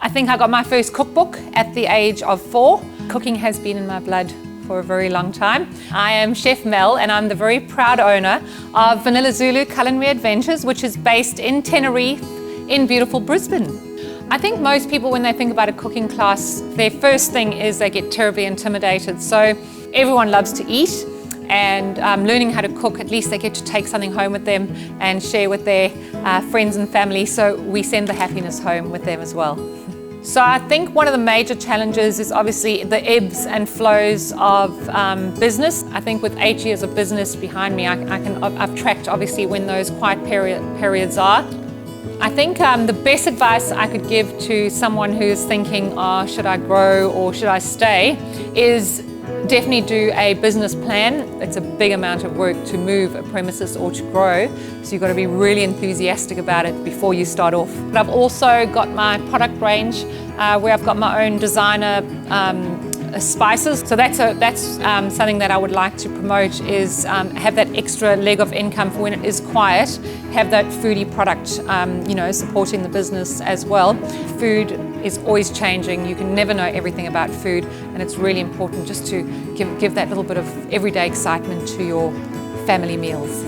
I think I got my first cookbook at the age of 4. Cooking has been in my blood for a very long time. I am Chef Mel and I'm the very proud owner of Vanilla Zulu Culinary Adventures, which is based in Tenerife in beautiful Brisbane. I think most people, when they think about a cooking class, their first thing is they get terribly intimidated. So everyone loves to eat, and learning how to cook, at least they get to take something home with them and share with their friends and family, so we send the happiness home with them as well. So I think one of the major challenges is obviously the ebbs and flows of business. I think with 8 years of business behind me, I've tracked obviously when those quiet periods are. I think the best advice I could give to someone who's thinking, oh, should I grow or should I stay, is definitely do a business plan. It's a big amount of work to move a premises or to grow, so you've got to be really enthusiastic about it before you start off. But I've also got my product range where I've got my own designer spices. So that's something that I would like to promote, is have that extra leg of income for when it is quiet, have that foodie product, supporting the business as well. Food is always changing. You can never know everything about food, and it's really important just to give that little bit of everyday excitement to your family meals.